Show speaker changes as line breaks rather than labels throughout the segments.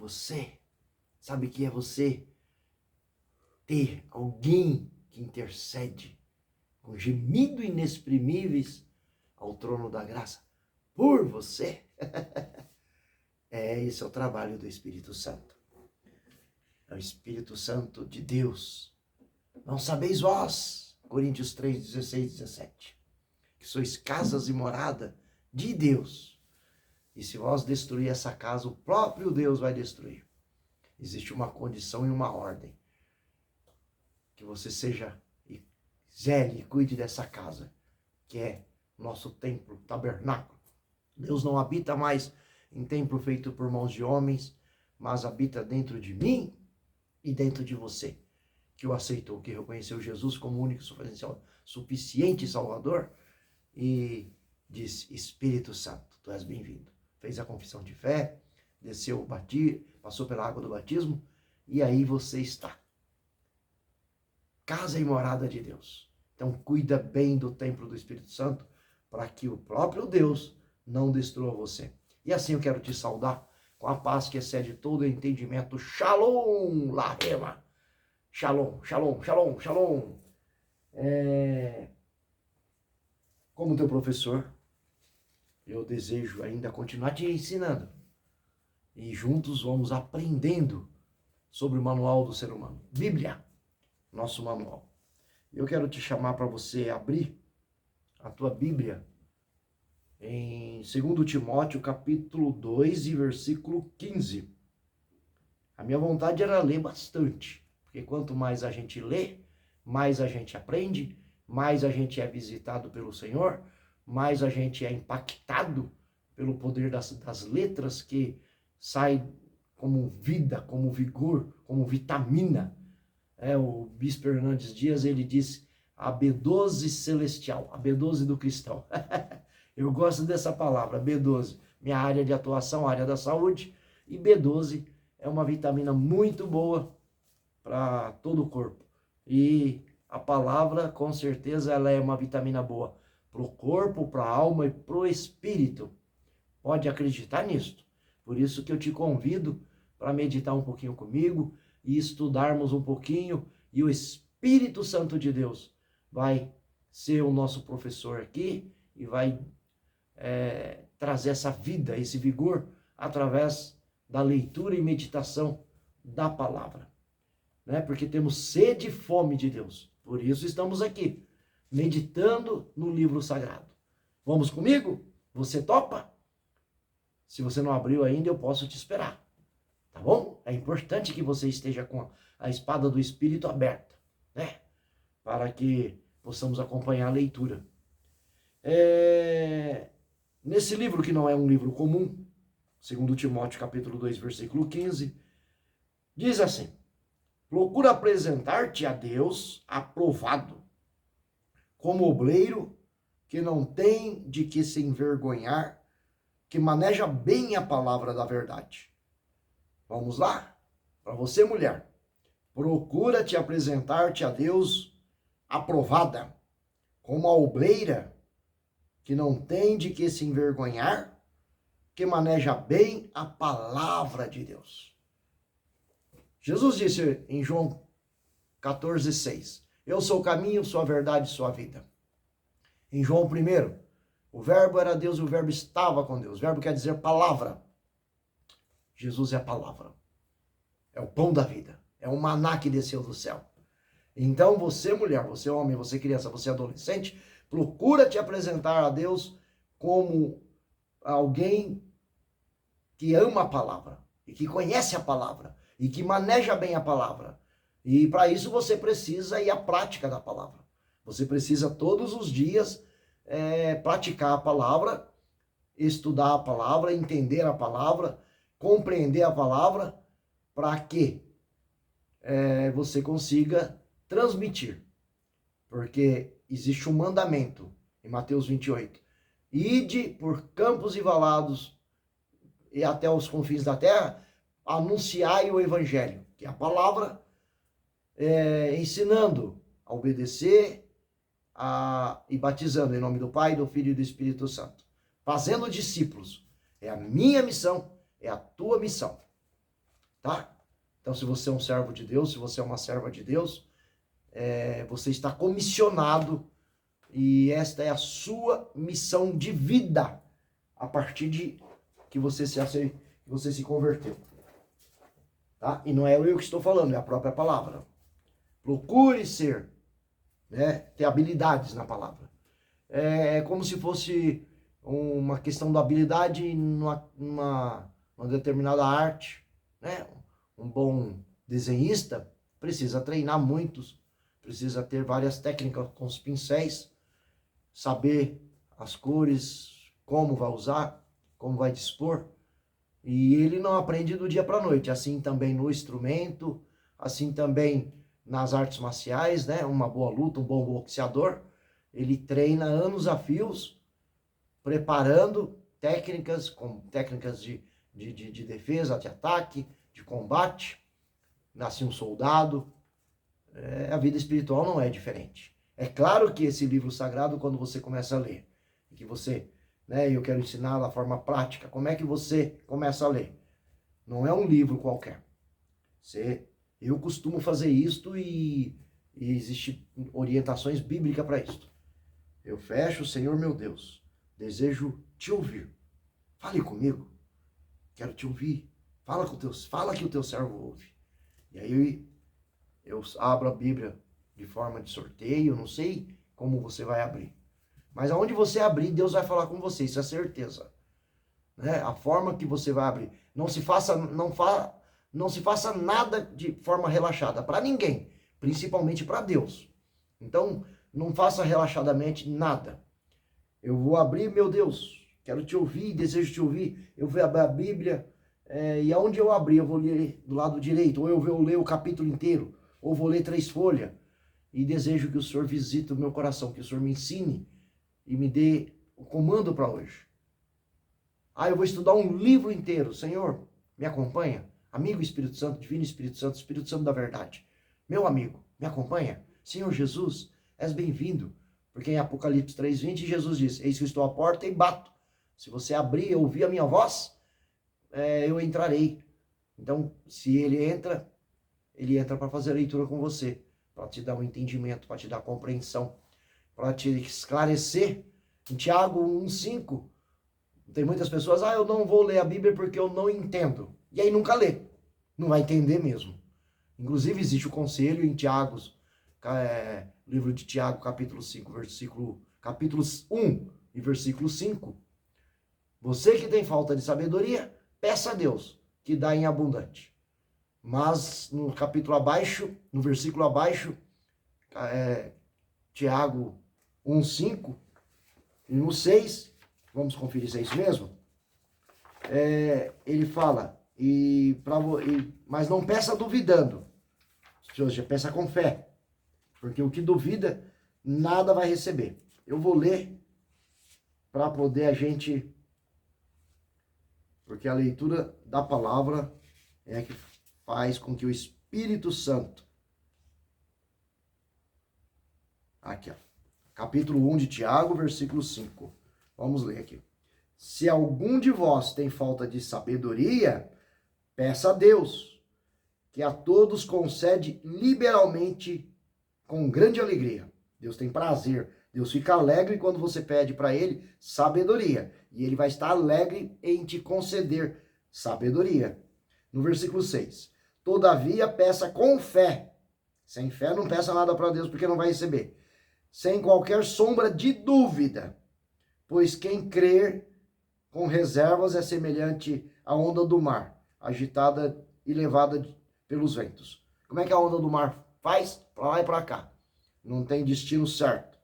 você. Sabe que é você ter alguém que intercede com gemido inexprimíveis ao trono da graça por você. Esse é o trabalho do Espírito Santo. É o Espírito Santo de Deus. Não sabeis vós, Coríntios 3, 16, 17, que sois casas e morada de Deus. E se vós destruir essa casa, o próprio Deus vai destruir. Existe uma condição e uma ordem. Que você seja e zele e cuide dessa casa, que é nosso templo, tabernáculo. Deus não habita mais em templo feito por mãos de homens, mas habita dentro de mim e dentro de você, que o aceitou, que reconheceu Jesus como único, suficiente Salvador, e disse: Espírito Santo, tu és bem-vindo. Fez a confissão de fé, desceu, passou pela água do batismo, e aí você está. Casa e morada de Deus. Então cuida bem do templo do Espírito Santo, para que o próprio Deus não destrua você. E assim eu quero te saudar com a paz que excede todo o entendimento. Shalom, Lahema. Shalom, shalom, shalom, shalom. Como teu professor, eu desejo ainda continuar te ensinando. E juntos vamos aprendendo sobre o manual do ser humano. Bíblia, nosso manual. Eu quero te chamar para você abrir a tua Bíblia em 2 Timóteo, capítulo 2 e versículo 15. A minha vontade era ler bastante, porque quanto mais a gente lê, mais a gente aprende, mais a gente é visitado pelo Senhor, mais a gente é impactado pelo poder das letras que saem como vida, como vigor, como vitamina. O Bispo Hernandes Dias, ele disse a B12 celestial, a B12 do cristão. Eu gosto dessa palavra, B12. Minha área de atuação, área da saúde. E B12 é uma vitamina muito boa para todo o corpo. E a palavra, com certeza, ela é uma vitamina boa para o corpo, para a alma e para o espírito. Pode acreditar nisso. Por isso que eu te convido para meditar um pouquinho comigo e estudarmos um pouquinho. E o Espírito Santo de Deus vai ser o nosso professor aqui e vai trazer essa vida, esse vigor, através da leitura e meditação da palavra. Porque temos sede e fome de Deus. Por isso estamos aqui, meditando no livro sagrado. Vamos comigo? Você topa? Se você não abriu ainda, eu posso te esperar. Tá bom? É importante que você esteja com a espada do Espírito aberta, para que possamos acompanhar a leitura. Nesse livro, que não é um livro comum, 2 Timóteo capítulo 2, versículo 15, diz assim: procura apresentar-te a Deus aprovado, como obreiro que não tem de que se envergonhar, que maneja bem a palavra da verdade. Vamos lá? Para você, mulher, procura te apresentar-te a Deus aprovada, como a obreira que não tem de que se envergonhar, que maneja bem a palavra de Deus. Jesus disse em João 14,6, eu sou o caminho, sou a verdade, sou a vida. Em João 1, o verbo era Deus e o verbo estava com Deus. O verbo quer dizer palavra. Jesus é a palavra. É o pão da vida. É o maná que desceu do céu. Então você, mulher, você homem, você criança, você adolescente, procura te apresentar a Deus como alguém que ama a palavra e que conhece a palavra e que maneja bem a palavra. E para isso você precisa ir à prática da palavra. Você precisa todos os dias praticar a palavra, estudar a palavra, entender a palavra, compreender a palavra, para que você consiga transmitir. Porque existe um mandamento em Mateus 28. Ide por campos e valados e até os confins da terra, anunciai o evangelho, que é a palavra, ensinando a obedecer e batizando em nome do Pai, do Filho e do Espírito Santo. Fazendo discípulos. É a minha missão, é a tua missão. tá? Então, se você é um servo de Deus, se você é uma serva de Deus, você está comissionado e esta é a sua missão de vida a partir de que você se converteu. Tá? E não é eu que estou falando, é a própria palavra. Procure ser, né, ter habilidades na palavra. É como se fosse uma questão da habilidade numa determinada arte, né? Um bom desenhista precisa treinar muitos, precisa ter várias técnicas com os pincéis, saber as cores, como vai usar, como vai dispor. E ele não aprende do dia para a noite. Assim também no instrumento, assim também nas artes marciais, né? Uma boa luta, um bom boxeador, ele treina anos a fios, preparando técnicas, como técnicas de defesa, de ataque, de combate. Nasce um soldado. A vida espiritual não é diferente. É claro que esse livro sagrado, quando você começa a ler, que você, né, eu quero ensinar da forma prática, como é que você começa a ler? Não é um livro qualquer. Eu costumo fazer isto e existem orientações bíblicas para isto. Eu fecho, Senhor meu Deus, desejo te ouvir. Fale comigo, quero te ouvir. Fala que o teu servo ouve. E aí eu abro a Bíblia de forma de sorteio, não sei como você vai abrir. Mas aonde você abrir, Deus vai falar com você, isso é certeza. Né? A forma que você vai abrir. Não se faça nada de forma relaxada para ninguém, principalmente para Deus. Então, não faça relaxadamente nada. Eu vou abrir, meu Deus, quero te ouvir, desejo te ouvir. Eu vou abrir a Bíblia, e aonde eu abrir, eu vou ler do lado direito, ou eu vou ler o capítulo inteiro, ou vou ler 3 folhas. E desejo que o Senhor visite o meu coração, que o Senhor me ensine e me dê o comando para hoje. Eu vou estudar um livro inteiro. Senhor, me acompanha? Amigo Espírito Santo, Divino Espírito Santo da verdade. Meu amigo, me acompanha? Senhor Jesus, és bem-vindo. Porque em Apocalipse 3:20, Jesus diz, eis que estou à porta e bato. Se você abrir e ouvir a minha voz, eu entrarei. Então, se ele entra para fazer a leitura com você, para te dar um entendimento, para te dar compreensão, para te esclarecer. Em Tiago 1:5, tem muitas pessoas, eu não vou ler a Bíblia porque eu não entendo. E aí nunca lê. Não vai entender mesmo. Inclusive existe o conselho em Tiago, livro de Tiago, capítulo 1 e versículo 5. Você que tem falta de sabedoria, peça a Deus, que dá em abundante. Mas no capítulo abaixo, no versículo abaixo, Tiago 1:5, e no 6, vamos conferir se é isso mesmo, ele fala, mas não peça duvidando, ou seja, peça com fé, porque o que duvida, nada vai receber. Eu vou ler para poder porque a leitura da palavra é a que faz com que o Espírito Santo, aqui, ó, capítulo 1 de Tiago, versículo 5. Vamos ler aqui. Se algum de vós tem falta de sabedoria, peça a Deus, que a todos concede liberalmente com grande alegria. Deus tem prazer. Deus fica alegre quando você pede para ele sabedoria. E ele vai estar alegre em te conceder sabedoria. No versículo 6. Todavia, peça com fé. Sem fé, não peça nada para Deus, porque não vai receber. Sem qualquer sombra de dúvida. Pois quem crer com reservas é semelhante à onda do mar, agitada e levada pelos ventos. Como é que a onda do mar faz? Para lá e para cá. Não tem destino certo.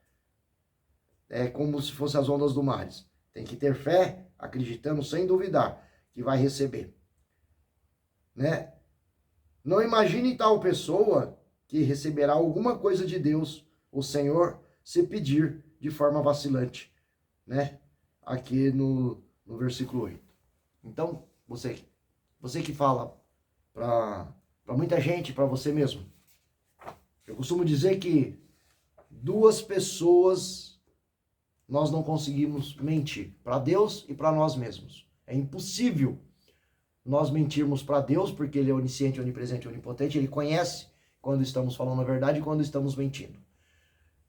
É como se fossem as ondas do mar. Tem que ter fé, acreditando sem duvidar, que vai receber. Né? Não imagine tal pessoa que receberá alguma coisa de Deus, o Senhor, se pedir de forma vacilante. Né? Aqui no versículo 8. Então, você que fala para muita gente, para você mesmo. Eu costumo dizer que 2 pessoas nós não conseguimos mentir, para Deus e para nós mesmos. É impossível nós mentirmos para Deus, porque Ele é onisciente, onipresente, onipotente, Ele conhece quando estamos falando a verdade e quando estamos mentindo.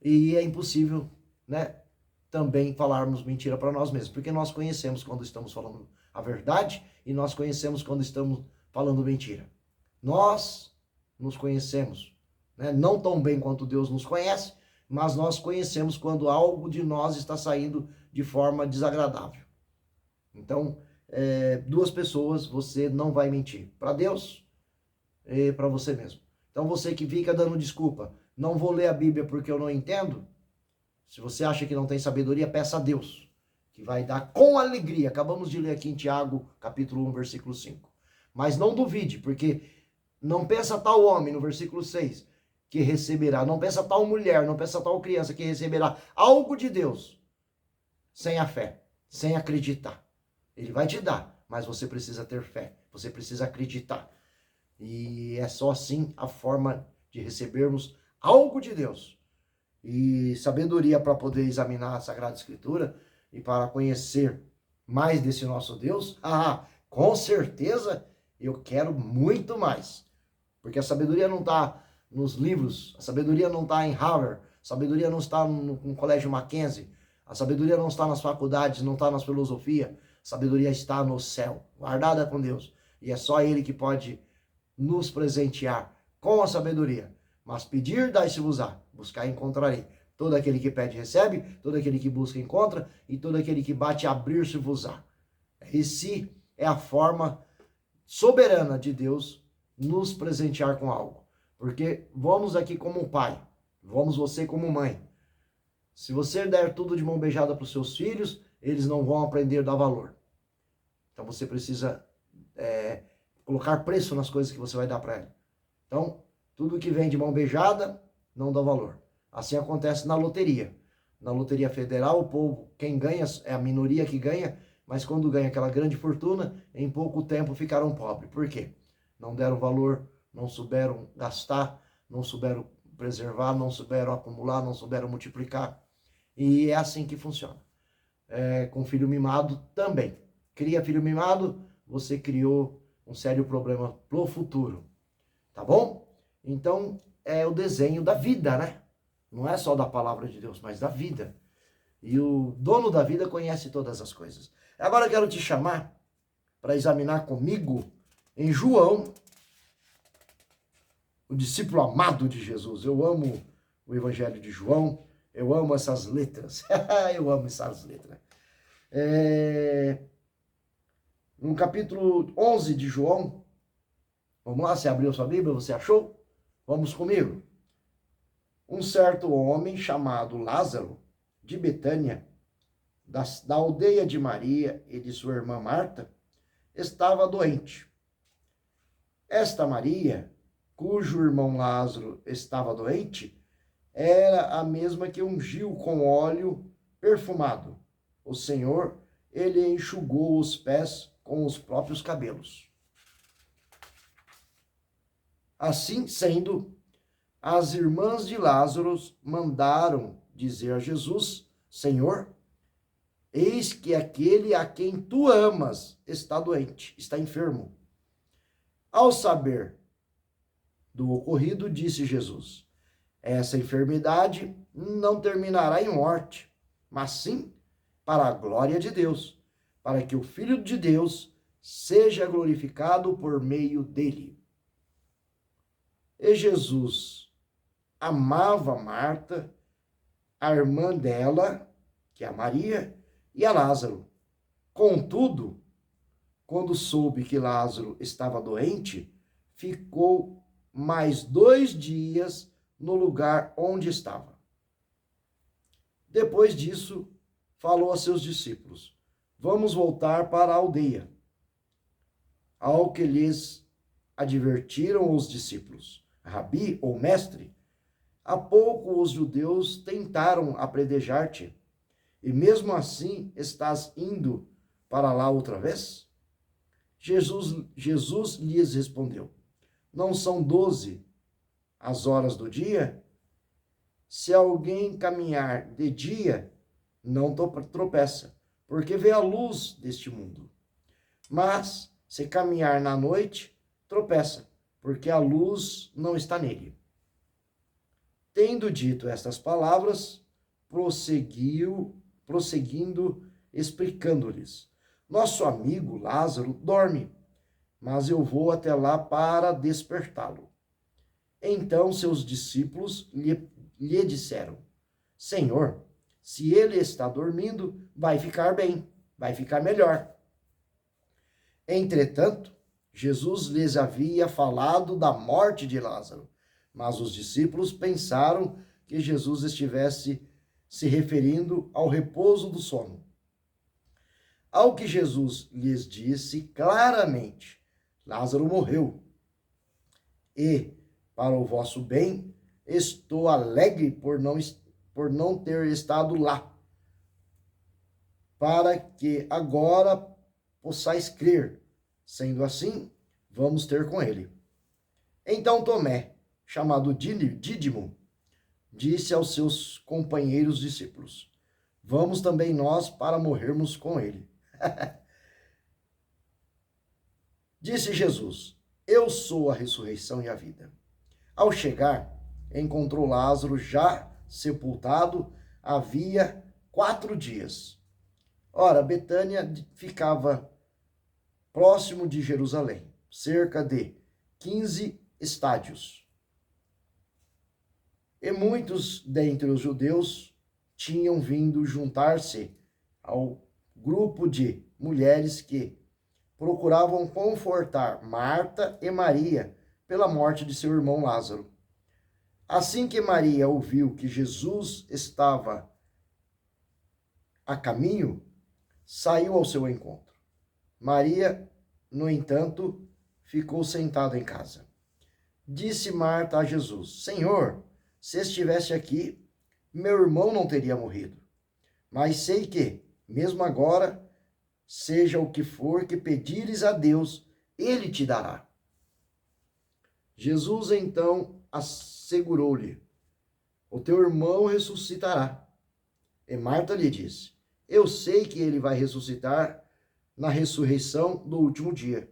E é impossível, né, também falarmos mentira para nós mesmos, porque nós conhecemos quando estamos falando a verdade e nós conhecemos quando estamos falando mentira. Nós nos conhecemos, né, não tão bem quanto Deus nos conhece, mas nós conhecemos quando algo de nós está saindo de forma desagradável. Então, duas pessoas, você não vai mentir. Para Deus e para você mesmo. Então, você que fica dando desculpa, não vou ler a Bíblia porque eu não entendo. Se você acha que não tem sabedoria, peça a Deus, que vai dar com alegria. Acabamos de ler aqui em Tiago, capítulo 1, versículo 5. Mas não duvide, porque não pensa tal homem, no versículo 6, que receberá. Não pensa tal mulher, não pensa tal criança que receberá algo de Deus sem a fé, sem acreditar. Ele vai te dar, mas você precisa ter fé, você precisa acreditar. E é só assim a forma de recebermos algo de Deus. E sabedoria para poder examinar a Sagrada Escritura e para conhecer mais desse nosso Deus. Com certeza eu quero muito mais. Porque a sabedoria não está nos livros, a sabedoria não está em Harvard, a sabedoria não está no colégio Mackenzie, a sabedoria não está nas faculdades, não está nas filosofias, a sabedoria está no céu, guardada com Deus. E é só Ele que pode nos presentear com a sabedoria. Mas pedir, dai-se-vos-á, buscar, encontrarei. Todo aquele que pede, recebe, todo aquele que busca, encontra, e todo aquele que bate, abrir-se-vos-á. Esse é a forma soberana de Deus nos presentear com algo. Porque vamos aqui como pai, vamos você como mãe. Se você der tudo de mão beijada para os seus filhos, eles não vão aprender a dar valor. Então você precisa colocar preço nas coisas que você vai dar para ele. Então, tudo que vem de mão beijada não dá valor. Assim acontece na loteria. Na loteria federal, o povo, quem ganha é a minoria que ganha, mas quando ganha aquela grande fortuna, em pouco tempo ficaram pobres. Por quê? Não deram valor, não souberam gastar, não souberam preservar, não souberam acumular, não souberam multiplicar. E é assim que funciona. Com filho mimado também. Cria filho mimado, você criou um sério problema pro futuro. Tá bom? Então, é o desenho da vida, né? Não é só da palavra de Deus, mas da vida. E o dono da vida conhece todas as coisas. Agora eu quero te chamar para examinar comigo em João, o discípulo amado de Jesus. Eu amo o Evangelho de João, eu amo essas letras. Eu amo essas letras. No capítulo 11 de João, vamos lá, você abriu sua Bíblia, você achou? Vamos comigo. Um certo homem chamado Lázaro, de Betânia, da aldeia de Maria e de sua irmã Marta, estava doente. Esta Maria, cujo irmão Lázaro estava doente, era a mesma que ungiu com óleo perfumado. O Senhor, ele enxugou os pés com os próprios cabelos. Assim sendo, as irmãs de Lázaro mandaram dizer a Jesus: Senhor, eis que aquele a quem tu amas está doente, está enfermo. Ao saber do ocorrido, disse Jesus: essa enfermidade não terminará em morte, mas sim para a glória de Deus, para que o Filho de Deus seja glorificado por meio dele. E Jesus amava Marta, a irmã dela, que é a Maria, e a Lázaro. Contudo, quando soube que Lázaro estava doente, ficou mais 2 dias no lugar onde estava. Depois disso, falou a seus discípulos: vamos voltar para a aldeia. Ao que lhes advertiram os discípulos: Rabi, ou mestre, há pouco os judeus tentaram apedrejar-te, e mesmo assim estás indo para lá outra vez? Jesus lhes respondeu: não são 12 as horas do dia? Se alguém caminhar de dia, não tropeça, porque vê a luz deste mundo. Mas Se caminhar na noite, tropeça, porque a luz não está nele. Tendo dito estas palavras, prosseguindo, explicando-lhes: Nosso amigo Lázaro dorme, mas eu vou até lá para despertá-lo. Então seus discípulos lhe disseram: Senhor, se ele está dormindo, vai ficar bem, vai ficar melhor. Entretanto, Jesus lhes havia falado da morte de Lázaro, mas os discípulos pensaram que Jesus estivesse se referindo ao repouso do sono. Ao que Jesus lhes disse claramente: Lázaro morreu, e, para o vosso bem, estou alegre por não ter estado lá, para que agora possais crer. Sendo assim, vamos ter com ele. Então Tomé, chamado Dídimo, disse aos seus companheiros discípulos: Vamos também nós para morrermos com ele. Disse Jesus: Eu sou a ressurreição e a vida. Ao chegar, encontrou Lázaro já sepultado havia 4 dias. Ora, Betânia ficava próximo de Jerusalém, cerca de 15 estádios. E muitos dentre os judeus tinham vindo juntar-se ao grupo de mulheres que procuravam confortar Marta e Maria pela morte de seu irmão Lázaro. Assim que Maria ouviu que Jesus estava a caminho, saiu ao seu encontro. Maria, no entanto, ficou sentada em casa. Disse Marta a Jesus: Senhor, se estivesse aqui, meu irmão não teria morrido. Mas sei que, mesmo agora, seja o que for que pedires a Deus, ele te dará. Jesus então assegurou-lhe: O teu irmão ressuscitará. E Marta lhe disse: Eu sei que ele vai ressuscitar na ressurreição do último dia.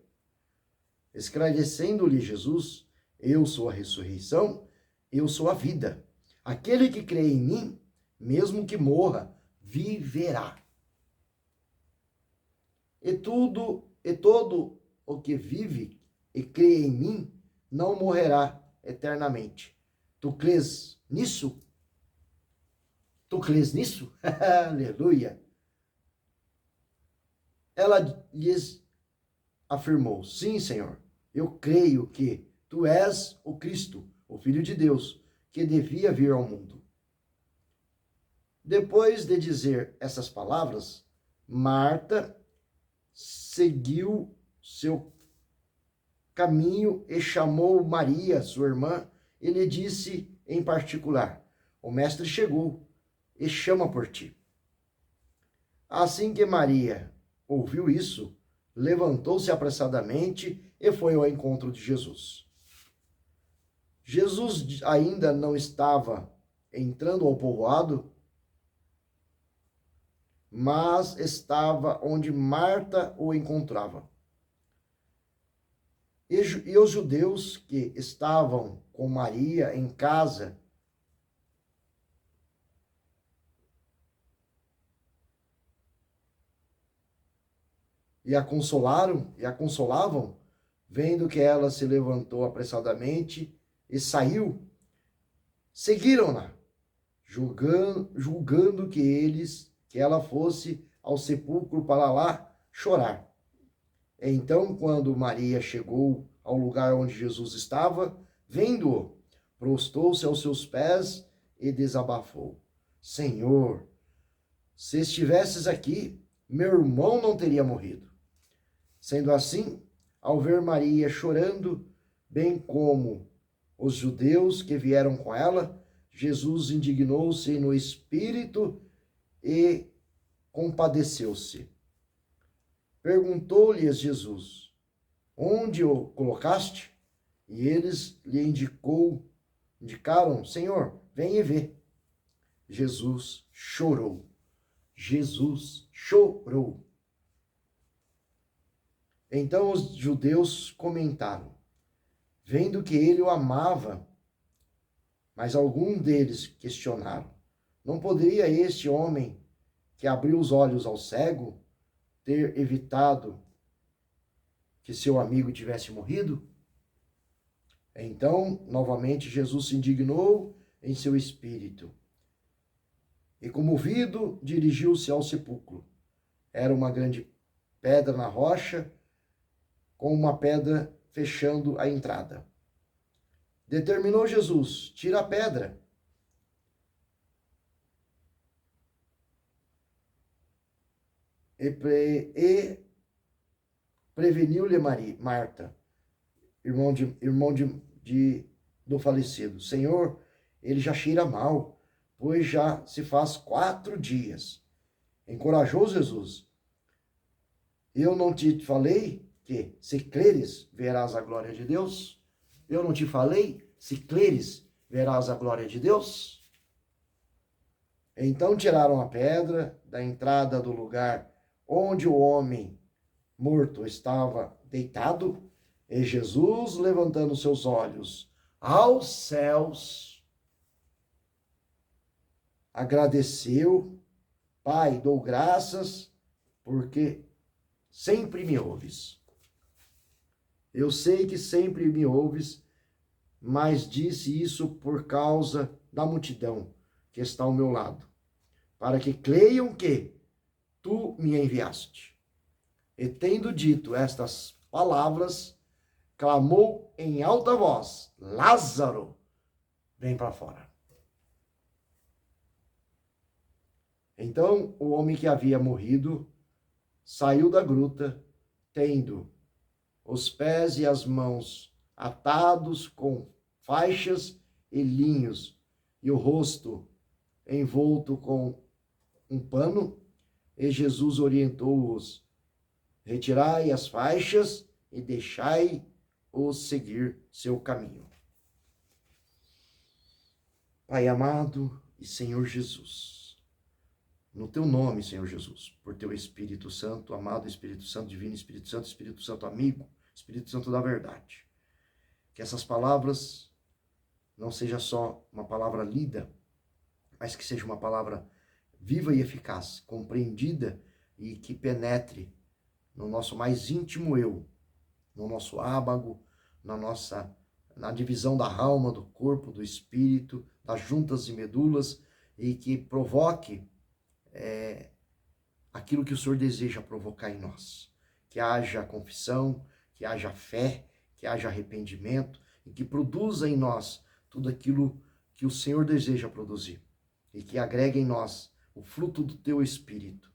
Esclarecendo-lhe Jesus: Eu sou a ressurreição, eu sou a vida. Aquele que crê em mim, mesmo que morra, viverá. E todo o que vive e crê em mim não morrerá eternamente. Tu crês nisso? Tu crês nisso? Aleluia! Ela lhes afirmou: Sim, Senhor, eu creio que tu és o Cristo, o Filho de Deus, que devia vir ao mundo. Depois de dizer essas palavras, Marta seguiu seu caminho e chamou Maria, sua irmã, e lhe disse em particular: O mestre chegou e chama por ti. Assim que Maria ouviu isso, levantou-se apressadamente e foi ao encontro de Jesus. Jesus ainda não estava entrando ao povoado, mas estava onde Marta o encontrava. E os judeus que estavam com Maria em casa e a consolavam, vendo que ela se levantou apressadamente e saiu, seguiram-na, julgando que ela fosse ao sepulcro para lá chorar. Então, quando Maria chegou ao lugar onde Jesus estava, vendo-o, prostou-se aos seus pés e desabafou: Senhor, se estivesses aqui, meu irmão não teria morrido. Sendo assim, ao ver Maria chorando, bem como os judeus que vieram com ela, Jesus indignou-se no espírito e compadeceu-se. Perguntou-lhes Jesus: Onde o colocaste? E eles lhe indicaram: Senhor, vem e vê. Jesus chorou. Jesus chorou. Então os judeus comentaram, vendo que ele o amava, mas alguns deles questionaram, não poderia este homem que abriu os olhos ao cego ter evitado que seu amigo tivesse morrido? Então, novamente, Jesus se indignou em seu espírito e, comovido, dirigiu-se ao sepulcro. Era uma grande pedra na rocha, com uma pedra fechando a entrada. Determinou Jesus: tira a pedra. E preveniu-lhe Marta, do falecido: Senhor, ele já cheira mal, pois já se faz 4 dias. Encorajou Jesus: eu não te falei que, se creres, verás a glória de Deus? Eu não te falei, se creres, verás a glória de Deus? Então tiraram a pedra da entrada do lugar onde o homem morto estava deitado, e Jesus, levantando seus olhos aos céus, agradeceu: Pai, dou graças, porque sempre me ouves. Eu sei que sempre me ouves, mas disse isso por causa da multidão que está ao meu lado, para que creiam que tu me enviaste. E tendo dito estas palavras, clamou em alta voz: Lázaro, vem para fora. Então o homem que havia morrido saiu da gruta, tendo os pés e as mãos atados com faixas e linhos, e o rosto envolto com um pano, e Jesus orientou-os: retirai as faixas e deixai-os seguir seu caminho. Pai amado e Senhor Jesus, no teu nome, Senhor Jesus, por teu Espírito Santo, amado Espírito Santo, divino Espírito Santo amigo, Espírito Santo da verdade, que essas palavras não seja só uma palavra lida, mas que seja uma palavra viva e eficaz, compreendida e que penetre no nosso mais íntimo eu, no nosso âmago, na divisão da alma, do corpo, do espírito, das juntas e medulas, e que provoque aquilo que o Senhor deseja provocar em nós. Que haja confissão, que haja fé, que haja arrependimento, e que produza em nós tudo aquilo que o Senhor deseja produzir. E que agregue em nós o fruto do teu Espírito.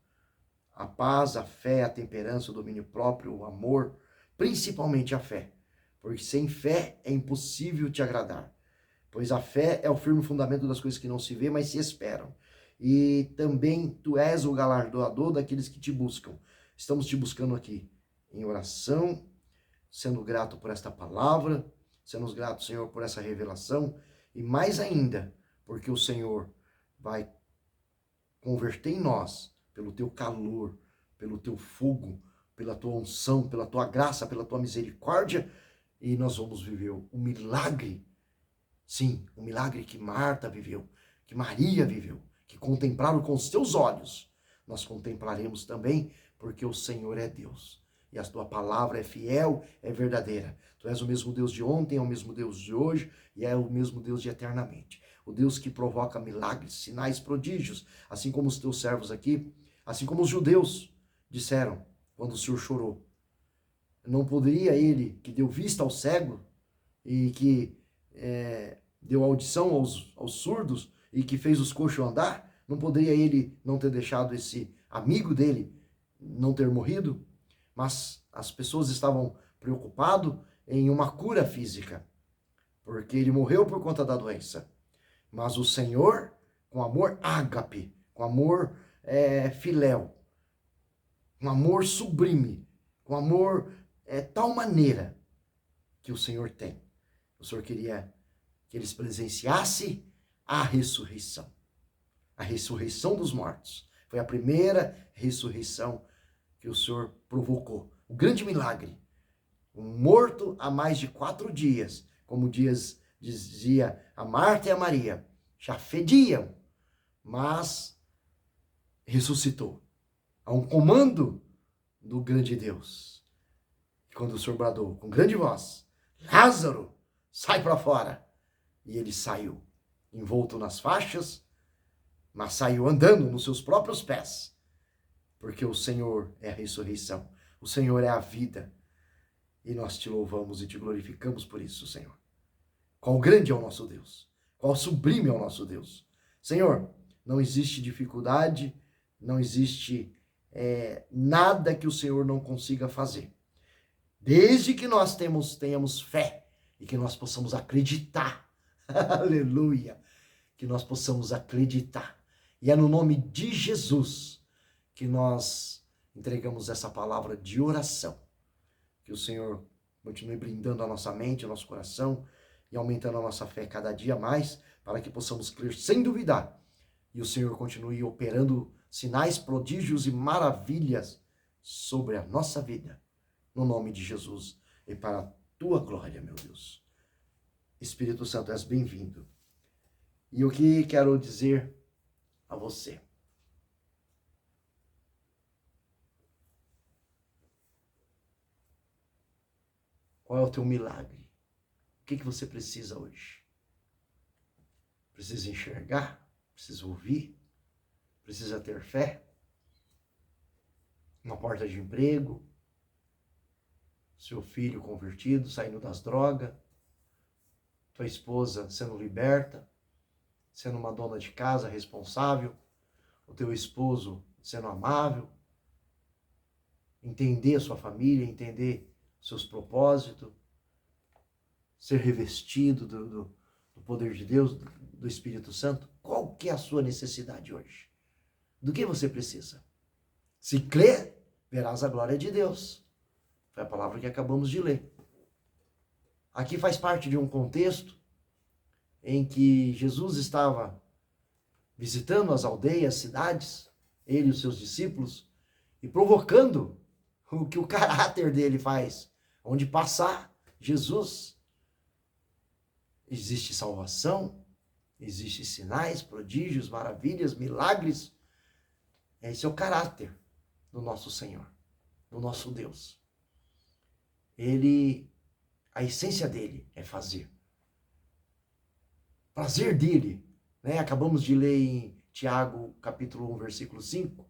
A paz, a fé, a temperança, o domínio próprio, o amor, principalmente a fé. Porque sem fé é impossível te agradar. Pois a fé é o firme fundamento das coisas que não se vê, mas se esperam. E também tu és o galardoador daqueles que te buscam. Estamos te buscando aqui em oração, sendo grato por esta palavra, sendo grato, Senhor, por essa revelação, e mais ainda, porque o Senhor vai converter em nós, pelo teu calor, pelo teu fogo, pela tua unção, pela tua graça, pela tua misericórdia, e nós vamos viver o milagre, sim, o milagre que Marta viveu, que Maria viveu, que contemplaram com os teus olhos, nós contemplaremos também, porque o Senhor é Deus. E a tua palavra é fiel, é verdadeira. Tu és o mesmo Deus de ontem, é o mesmo Deus de hoje, e é o mesmo Deus de eternamente. O Deus que provoca milagres, sinais, prodígios, assim como os teus servos aqui, assim como os judeus disseram quando o Senhor chorou. Não poderia ele, que deu vista ao cego, e que deu audição aos surdos, e que fez os coxos andar, não poderia ele não ter deixado esse amigo dele não ter morrido? Mas as pessoas estavam preocupadas em uma cura física, porque ele morreu por conta da doença. Mas o Senhor, com amor ágape, com amor filéu, com amor sublime, com amor tal maneira que o Senhor tem. O Senhor queria que eles presenciassem a ressurreição dos mortos. Foi a primeira ressurreição que o Senhor provocou o grande milagre. Um morto há mais de 4 dias, como dizia a Marta e a Maria, já fediam, mas ressuscitou. Há um comando do grande Deus. Quando o Senhor bradou com grande voz, Lázaro, sai para fora. E ele saiu, envolto nas faixas, mas saiu andando nos seus próprios pés. Porque o Senhor é a ressurreição, o Senhor é a vida. E nós te louvamos e te glorificamos por isso, Senhor. Qual grande é o nosso Deus, qual sublime é o nosso Deus. Senhor, não existe dificuldade, não existe nada que o Senhor não consiga fazer. Desde que nós tenhamos fé e que nós possamos acreditar. Aleluia! Que nós possamos acreditar. E é no nome de Jesus que nós entregamos essa palavra de oração. Que o Senhor continue brindando a nossa mente, o nosso coração e aumentando a nossa fé cada dia mais, para que possamos crer sem duvidar. E o Senhor continue operando sinais, prodígios e maravilhas sobre a nossa vida. No nome de Jesus e para a tua glória, meu Deus. Espírito Santo, és bem-vindo. E o que quero dizer a você? Qual é o teu milagre? O que você precisa hoje? Precisa enxergar? Precisa ouvir? Precisa ter fé? Uma porta de emprego? Seu filho convertido, saindo das drogas? Tua esposa sendo liberta? Sendo uma dona de casa responsável? O teu esposo sendo amável? Entender a sua família, entender seus propósitos? Ser revestido do poder de Deus, do Espírito Santo? Qual que é a sua necessidade hoje? Do que você precisa? Se crer, verás a glória de Deus. Foi a palavra que acabamos de ler. Aqui faz parte de um contexto em que Jesus estava visitando as aldeias, cidades, ele e os seus discípulos, e provocando o que o caráter dele faz. Onde passar Jesus, existe salvação, existe sinais, prodígios, maravilhas, milagres. Esse é o caráter do nosso Senhor, do nosso Deus. A essência dele é fazer. Prazer dele, né? Acabamos de ler em Tiago, capítulo 1, versículo 5,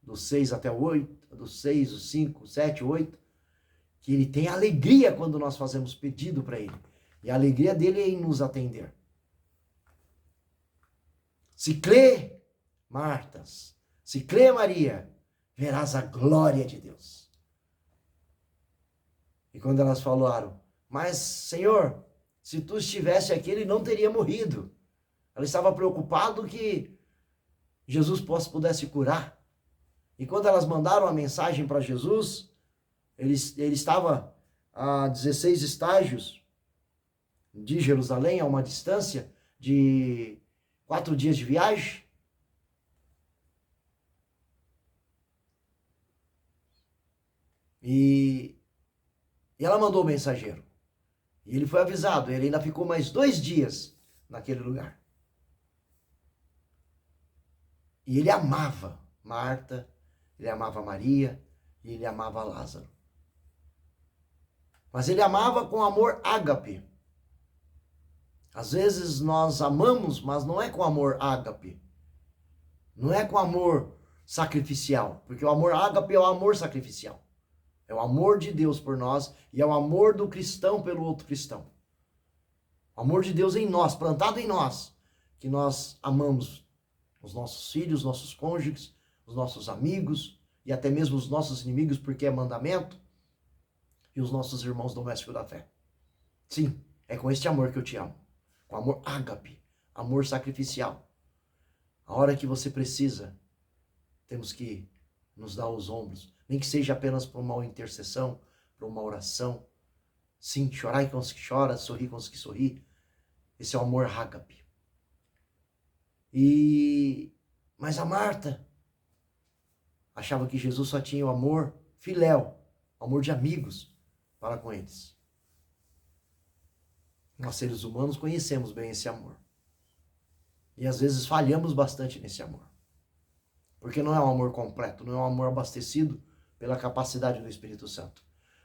do 6 até o 8, do 6, o 5, 7, 8, que ele tem alegria quando nós fazemos pedido para ele. E a alegria dele é em nos atender. Se crê, Martas, se crê, Maria, verás a glória de Deus. E quando elas falaram, mas Senhor, se tu estivesse aqui, ele não teria morrido. Ela estava preocupada que Jesus pudesse curar. E quando elas mandaram a mensagem para Jesus, ele estava a 16 estágios de Jerusalém, a uma distância de 4 dias de viagem. E ela mandou o mensageiro. E ele foi avisado, ele ainda ficou mais 2 dias naquele lugar. E ele amava Marta, ele amava Maria e ele amava Lázaro. Mas ele amava com amor ágape. Às vezes nós amamos, mas não é com amor ágape. Não é com amor sacrificial. Porque o amor ágape é o amor sacrificial. É o amor de Deus por nós e é o amor do cristão pelo outro cristão. O amor de Deus em nós, plantado em nós, que nós amamos os nossos filhos, nossos cônjuges, os nossos amigos e até mesmo os nossos inimigos, porque é mandamento, e os nossos irmãos domésticos da fé. Sim, é com este amor que eu te amo. Com amor ágape, amor sacrificial. A hora que você precisa, temos que nos dar os ombros. Nem que seja apenas para uma intercessão, para uma oração. Sim, chorar com os que choram, sorrir com os que sorri. Esse é o amor ágape. Mas a Marta achava que Jesus só tinha o amor filéu. amor de amigos para com eles. Nós, seres humanos, conhecemos bem esse amor. E às vezes falhamos bastante nesse amor. Porque não é um amor completo, não é um amor abastecido pela capacidade do Espírito Santo.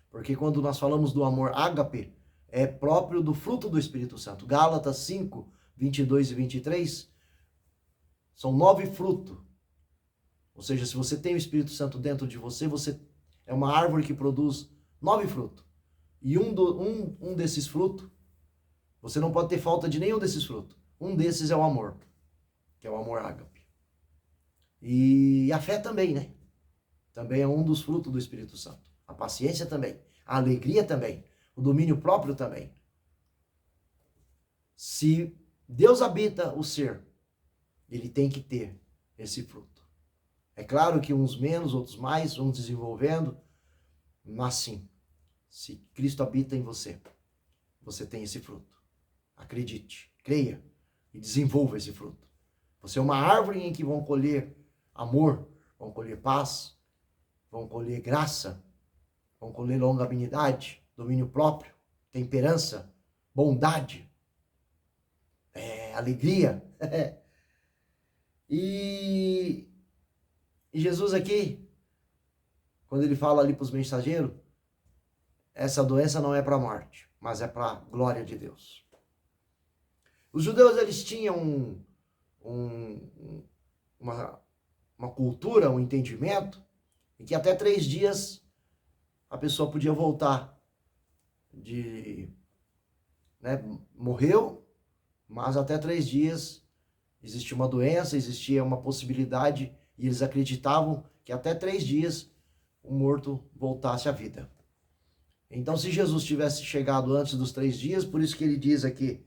Porque quando nós falamos do amor ágape, é próprio do fruto do Espírito Santo. Gálatas 5, 22 e 23, são 9 frutos. Ou seja, se você tem o Espírito Santo dentro de você, você é uma árvore que produz 9 frutos. E um desses frutos, você não pode ter falta de nenhum desses frutos. Um desses é o amor, que é o amor ágape. E a fé também, né? Também é um dos frutos do Espírito Santo. A paciência também. A alegria também. O domínio próprio também. Se Deus habita o ser, ele tem que ter esse fruto. É claro que uns menos, outros mais, vão desenvolvendo, mas sim, se Cristo habita em você, você tem esse fruto. Acredite, creia e desenvolva esse fruto. Você é uma árvore em que vão colher amor, vão colher paz, vão colher graça, vão colher longanimidade, domínio próprio, temperança, bondade, alegria. E Jesus aqui, quando ele fala ali para os mensageiros, essa doença não é para a morte, mas é para a glória de Deus. Os judeus, eles tinham uma cultura, um entendimento, em que até 3 dias a pessoa podia voltar morreu, mas até 3 dias existia uma doença, existia uma possibilidade, e eles acreditavam que até 3 dias o morto voltasse à vida. Então, se Jesus tivesse chegado antes dos 3 dias, por isso que ele diz aqui,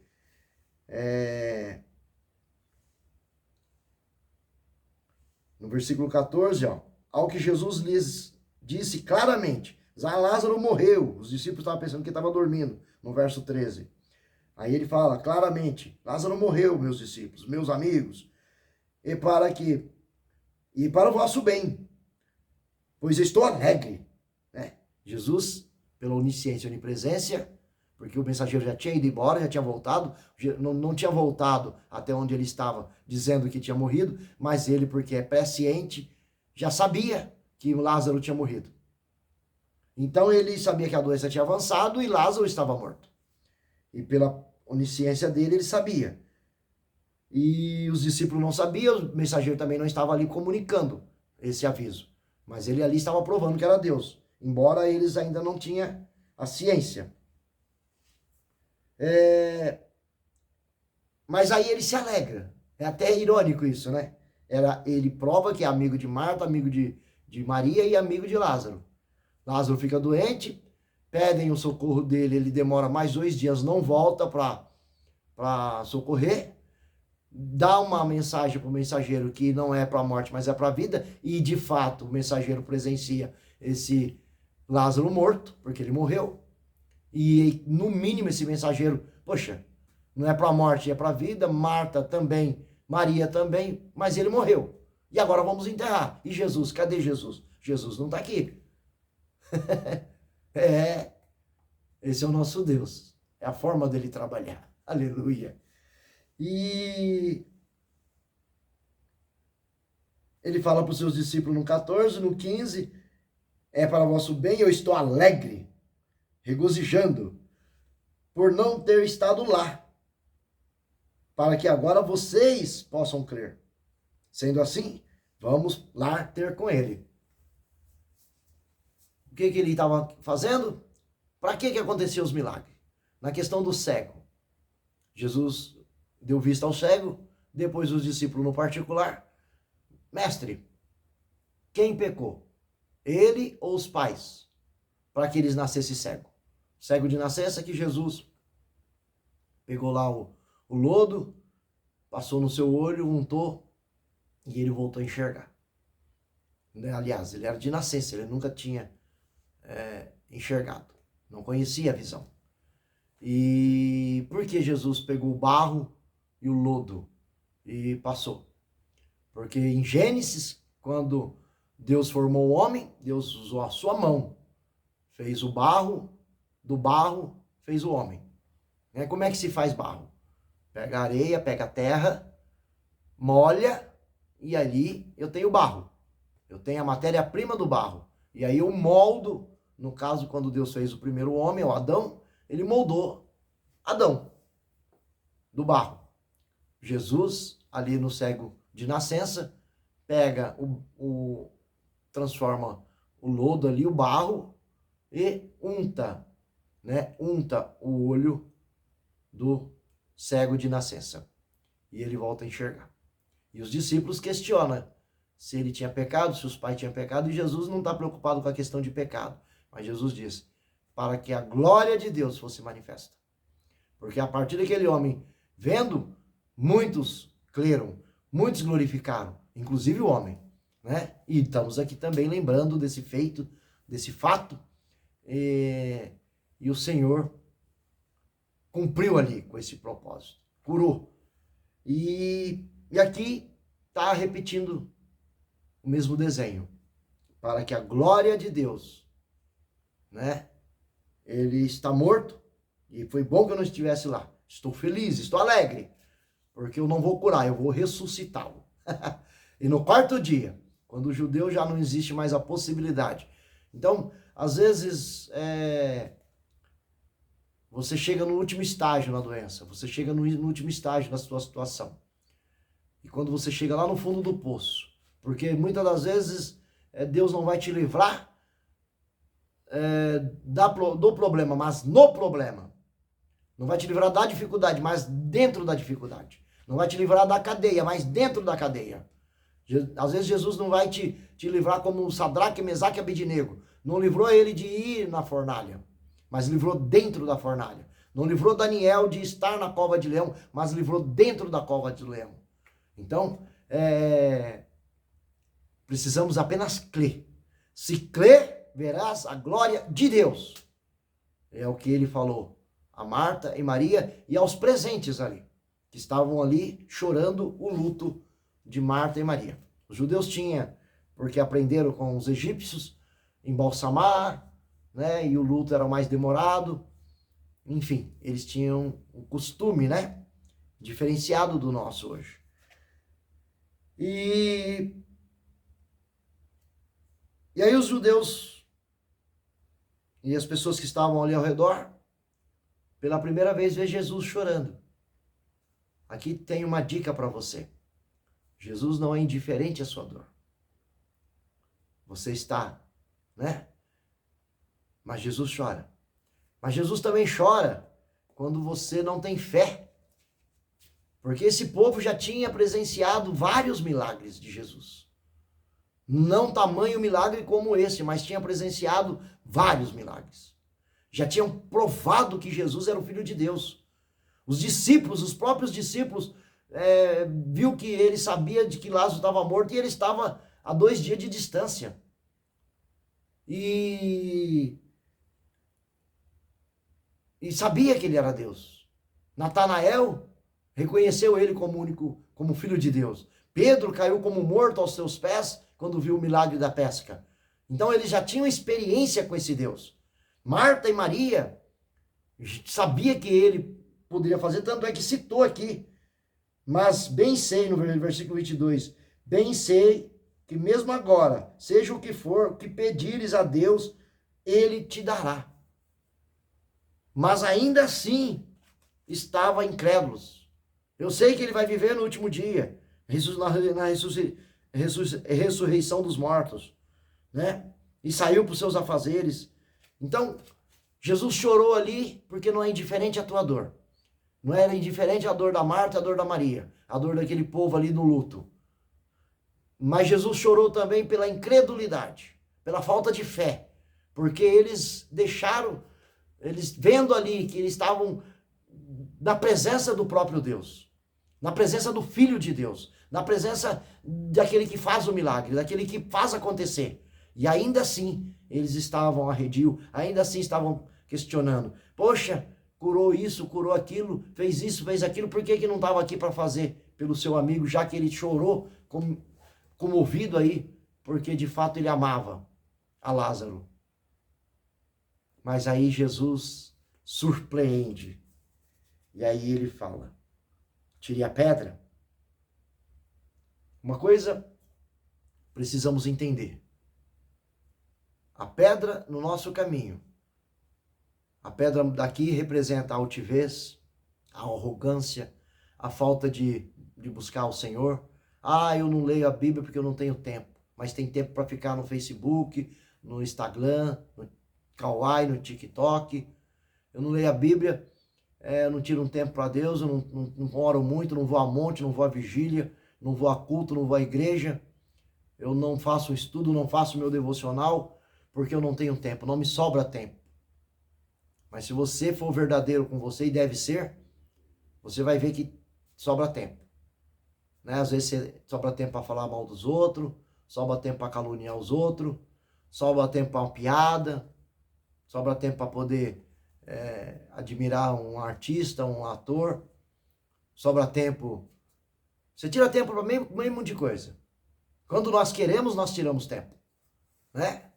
no versículo 14, ao que Jesus lhes disse claramente, Lázaro morreu. Os discípulos estavam pensando que ele estava dormindo, no verso 13. Aí ele fala claramente, Lázaro morreu, meus discípulos, meus amigos, e para o vosso bem, pois estou alegre. Jesus, pela onisciência e onipresença, porque o mensageiro já tinha ido embora, já tinha voltado, não tinha voltado até onde ele estava, dizendo que tinha morrido, mas ele, porque é presciente, já sabia que Lázaro tinha morrido. Então ele sabia que a doença tinha avançado e Lázaro estava morto. E pela onisciência dele, ele sabia. E os discípulos não sabiam, o mensageiro também não estava ali comunicando esse aviso. Mas ele ali estava provando que era Deus, embora eles ainda não tinham a ciência. Mas aí ele se alegra. É até irônico isso, né? Ele prova que é amigo de Marta, amigo de Maria e amigo de Lázaro. Lázaro fica doente, pedem o socorro dele, ele demora mais 2 dias, não volta para socorrer, dá uma mensagem para o mensageiro que não é para a morte, mas é para a vida, e de fato o mensageiro presencia esse Lázaro morto, porque ele morreu, e no mínimo esse mensageiro, poxa, não é para a morte, é para a vida, Marta também, Maria também, mas ele morreu, e agora vamos enterrar. E Jesus, cadê Jesus? Jesus não está aqui. Esse é o nosso Deus, é a forma dele trabalhar, aleluia. E ele fala para os seus discípulos no 14, no 15, é para vosso bem, eu estou alegre, regozijando, por não ter estado lá, para que agora vocês possam crer. Sendo assim, vamos lá ter com ele. O que ele estava fazendo? Para que aconteciam os milagres? Na questão do cego. Jesus deu vista ao cego, depois os discípulos no particular. Mestre, quem pecou? Ele ou os pais? Para que eles nascessem cego. Cego de nascença, que Jesus pegou lá o lodo, passou no seu olho, untou e ele voltou a enxergar. Aliás, ele era de nascença, ele nunca tinha enxergado, não conhecia a visão. E por que Jesus pegou o barro e o lodo e passou? Porque em Gênesis, quando Deus formou o homem, Deus usou a sua mão fez o barro, do barro fez o homem. Como é que se faz barro? Pega a areia, pega a terra, molha e ali eu tenho barro. Eu tenho a matéria-prima do barro. E aí eu moldo, no caso quando Deus fez o primeiro homem, o Adão, ele moldou Adão do barro. Jesus, ali no cego de nascença, pega transforma o lodo ali, o barro, e unta o olho do cego de nascença. E ele volta a enxergar. E os discípulos questionam se ele tinha pecado, se os pais tinham pecado, e Jesus não está preocupado com a questão de pecado. Mas Jesus diz, para que a glória de Deus fosse manifesta. Porque a partir daquele homem, vendo, muitos creram, muitos glorificaram, inclusive o homem. E estamos aqui também lembrando desse feito, desse fato, e o Senhor cumpriu ali com esse propósito, curou. E aqui está repetindo o mesmo desenho, para que a glória de Deus, ele está morto, e foi bom que eu não estivesse lá, estou feliz, estou alegre, porque eu não vou curar, eu vou ressuscitá-lo. E no quarto dia, quando o judeu já não existe mais a possibilidade. Então, às vezes, você chega no último estágio na doença, você chega no último estágio na sua situação. E quando você chega lá no fundo do poço, porque muitas das vezes Deus não vai te livrar do problema, mas no problema. Não vai te livrar da dificuldade, mas dentro da dificuldade. Não vai te livrar da cadeia, mas dentro da cadeia. Às vezes Jesus não vai te livrar como Sadraque, Mesaque e Abednego. Não livrou ele de ir na fornalha, mas livrou dentro da fornalha. Não livrou Daniel de estar na cova de leão, mas livrou dentro da cova de leão. Então, precisamos apenas crer. Se crer, verás a glória de Deus. É o que ele falou a Marta e Maria e aos presentes ali, que estavam ali chorando o luto de Marta e Maria. Os judeus tinham, porque aprenderam com os egípcios, embalsamar, e o luto era mais demorado. Enfim, eles tinham um costume, diferenciado do nosso hoje. E aí os judeus e as pessoas que estavam ali ao redor, pela primeira vez vê Jesus chorando. Aqui tem uma dica para você. Jesus não é indiferente à sua dor. Você está, Mas Jesus chora. Mas Jesus também chora quando você não tem fé. Porque esse povo já tinha presenciado vários milagres de Jesus. Não tamanho milagre como esse, mas tinha presenciado vários milagres. Já tinham provado que Jesus era o Filho de Deus. Os discípulos, os próprios discípulos, viu que ele sabia de que Lázaro estava morto e ele estava a 2 dias de distância. E sabia que ele era Deus. Natanael reconheceu ele como Filho de Deus. Pedro caiu como morto aos seus pés quando viu o milagre da pesca. Então eles já tinham experiência com esse Deus. Marta e Maria sabia que ele poderia fazer, tanto é que citou aqui. Mas bem sei, no versículo 22, bem sei que mesmo agora, seja o que for, o que pedires a Deus, ele te dará. Mas ainda assim, estava incrédulos. Eu sei que ele vai viver no último dia, na ressurreição dos mortos, E saiu para os seus afazeres. Então, Jesus chorou ali porque não é indiferente a tua dor. Não era indiferente a dor da Marta e a dor da Maria, a dor daquele povo ali no luto. Mas Jesus chorou também pela incredulidade, pela falta de fé, porque eles vendo ali que eles estavam na presença do próprio Deus, na presença do Filho de Deus, na presença daquele que faz o milagre, daquele que faz acontecer. E ainda assim, eles estavam arredio, ainda assim estavam questionando. Poxa, curou isso, curou aquilo, fez isso, fez aquilo, por que não estava aqui para fazer pelo seu amigo, já que ele chorou comovido aí, porque de fato ele amava a Lázaro. Mas aí Jesus surpreende. E aí ele fala: tire a pedra. Uma coisa precisamos entender. A pedra no nosso caminho. A pedra daqui representa a altivez, a arrogância, a falta de buscar o Senhor. Ah, eu não leio a Bíblia porque eu não tenho tempo. Mas tem tempo para ficar no Facebook, no Instagram, no Kawaii, no TikTok. Eu não leio a Bíblia, eu não tiro um tempo para Deus, eu não oro muito, não vou a monte, não vou à vigília, não vou a culto, não vou à igreja. Eu não faço estudo, não faço meu devocional, porque eu não tenho tempo, não me sobra tempo. Mas se você for verdadeiro com você, e deve ser, você vai ver que sobra tempo. Né? Às vezes você sobra tempo para falar mal dos outros, sobra tempo para caluniar os outros, sobra tempo para uma piada, sobra tempo para poder admirar um artista, um ator, sobra tempo. Você tira tempo para meio monte de coisa. Quando nós queremos, nós tiramos tempo. Né?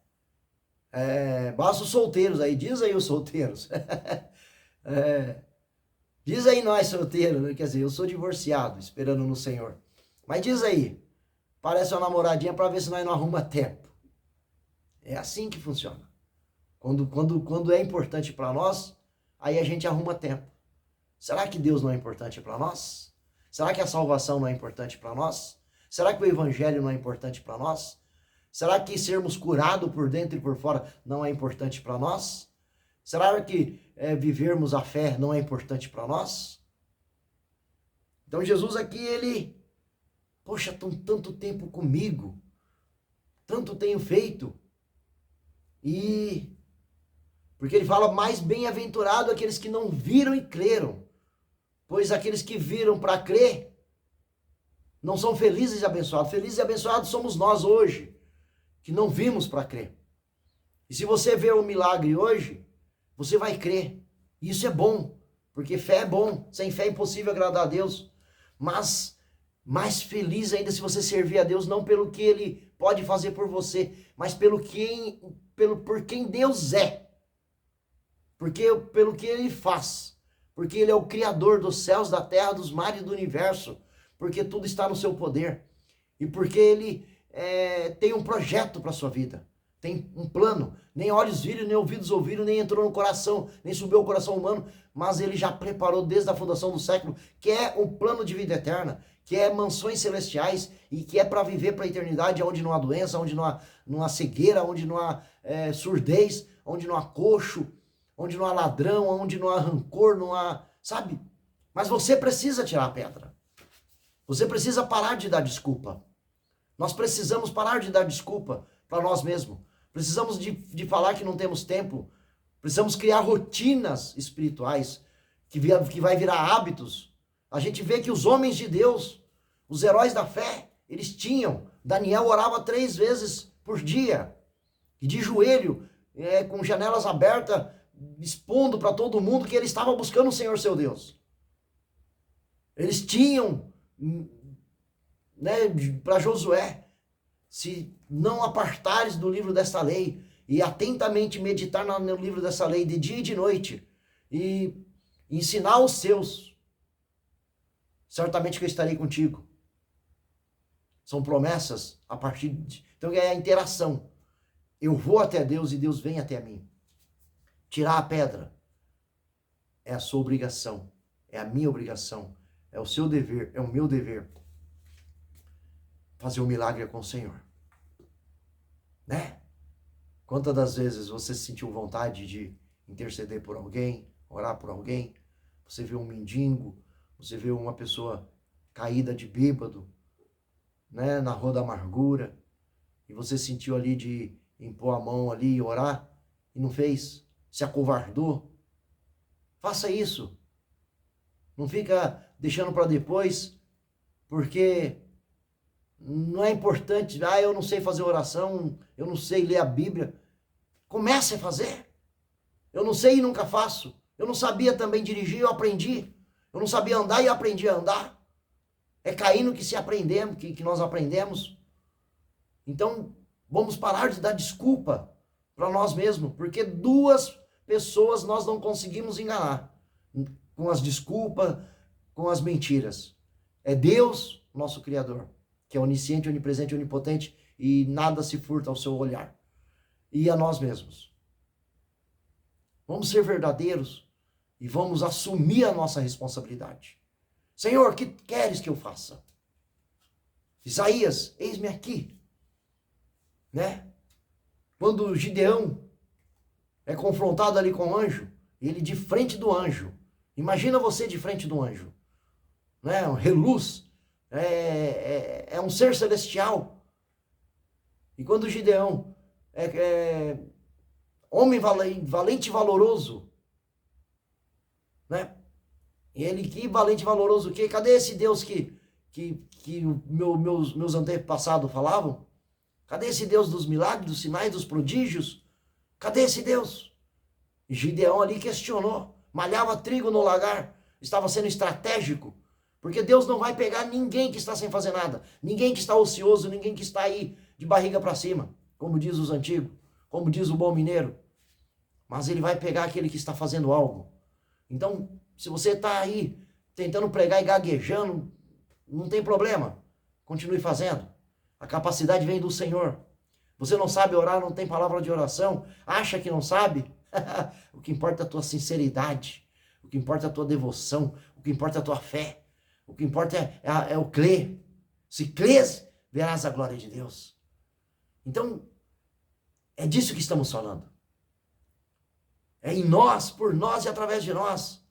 Basta os solteiros aí, diz aí os solteiros. Diz aí nós solteiros, né? Quer dizer, eu sou divorciado, esperando no Senhor. Mas diz aí, parece uma namoradinha para ver se nós não arruma tempo. É assim que funciona. Quando é importante para nós, aí a gente arruma tempo. Será que Deus não é importante para nós? Será que a salvação não é importante para nós? Será que o evangelho não é importante para nós? Será que sermos curados por dentro e por fora não é importante para nós? Será que vivermos a fé não é importante para nós? Então Jesus aqui, ele, poxa, estão tanto tempo comigo, tanto tenho feito. E porque ele fala: mais bem-aventurado aqueles que não viram e creram, pois aqueles que viram para crer não são felizes e abençoados. Felizes e abençoados somos nós hoje, que não vimos para crer. E se você vê o milagre hoje, você vai crer. E isso é bom, porque fé é bom. Sem fé é impossível agradar a Deus. Mas mais feliz ainda se você servir a Deus, não pelo que Ele pode fazer por você, mas por quem Deus é. Pelo que Ele faz. Porque Ele é o Criador dos céus, da terra, dos mares e do universo. Porque tudo está no seu poder. E porque Ele tem um projeto para a sua vida. Tem um plano. Nem olhos viram, nem ouvidos ouviram, nem entrou no coração, nem subiu ao coração humano. Mas Ele já preparou desde a fundação do século, que é um plano de vida eterna, que é mansões celestiais e que é para viver para a eternidade, onde não há doença, onde não há cegueira, onde não há surdez, onde não há coxo, onde não há ladrão, onde não há rancor, não há, sabe? Mas você precisa tirar a pedra. Você precisa parar de dar desculpa. Nós precisamos parar de dar desculpa para nós mesmos. Precisamos de falar que não temos tempo. Precisamos criar rotinas espirituais que vai virar hábitos. A gente vê que os homens de Deus, os heróis da fé, eles tinham. Daniel orava 3 vezes por dia. E de joelho, com janelas abertas, expondo para todo mundo que ele estava buscando o Senhor seu Deus. Eles tinham, né, para Josué: se não apartares do livro desta lei e atentamente meditar no livro dessa lei de dia e de noite e ensinar os seus, certamente que eu estarei contigo. São promessas a partir de... Então é a interação. Eu vou até Deus e Deus vem até mim. Tirar a pedra é a sua obrigação, é a minha obrigação, é o seu dever, é o meu dever. Fazer um milagre com o Senhor. Né? Quantas das vezes você sentiu vontade de interceder por alguém, orar por alguém? Você vê um mendigo, você vê uma pessoa caída de bêbado, né, na rua da amargura, e você sentiu ali de impor a mão ali e orar, e não fez, se acovardou. Faça isso. Não fica deixando para depois, porque não é importante. Eu não sei fazer oração, eu não sei ler a Bíblia. Comece a fazer. Eu não sei e nunca faço. Eu não sabia também dirigir, eu aprendi. Eu não sabia andar e eu aprendi a andar. É caindo que nós aprendemos. Então, vamos parar de dar desculpa para nós mesmos, porque 2 pessoas nós não conseguimos enganar com as desculpas, com as mentiras. É Deus, nosso Criador, que é onisciente, onipresente, onipotente, e nada se furta ao seu olhar. E a nós mesmos. Vamos ser verdadeiros e vamos assumir a nossa responsabilidade. Senhor, o que queres que eu faça? Isaías, eis-me aqui. Né? Quando Gideão é confrontado ali com o anjo, ele de frente do anjo. Imagina você de frente do anjo. Né? Um reluz. É um ser celestial. E quando Gideão homem valente e valoroso, né? E ele, que valente e valoroso, que cadê esse Deus que meus antepassados falavam? Cadê esse Deus dos milagres, dos sinais, dos prodígios? Cadê esse Deus? E Gideão ali questionou, malhava trigo no lagar, estava sendo estratégico, porque Deus não vai pegar ninguém que está sem fazer nada, ninguém que está ocioso, ninguém que está aí de barriga para cima, como diz os antigos, como diz o bom mineiro. Mas ele vai pegar aquele que está fazendo algo. Então, se você está aí tentando pregar e gaguejando, não tem problema. Continue fazendo. A capacidade vem do Senhor. Você não sabe orar, não tem palavra de oração, acha que não sabe? O que importa é a tua sinceridade. O que importa é a tua devoção. O que importa é a tua fé. O que importa é o crer. Se crês, verás a glória de Deus. Então, é disso que estamos falando. É em nós, por nós e através de nós.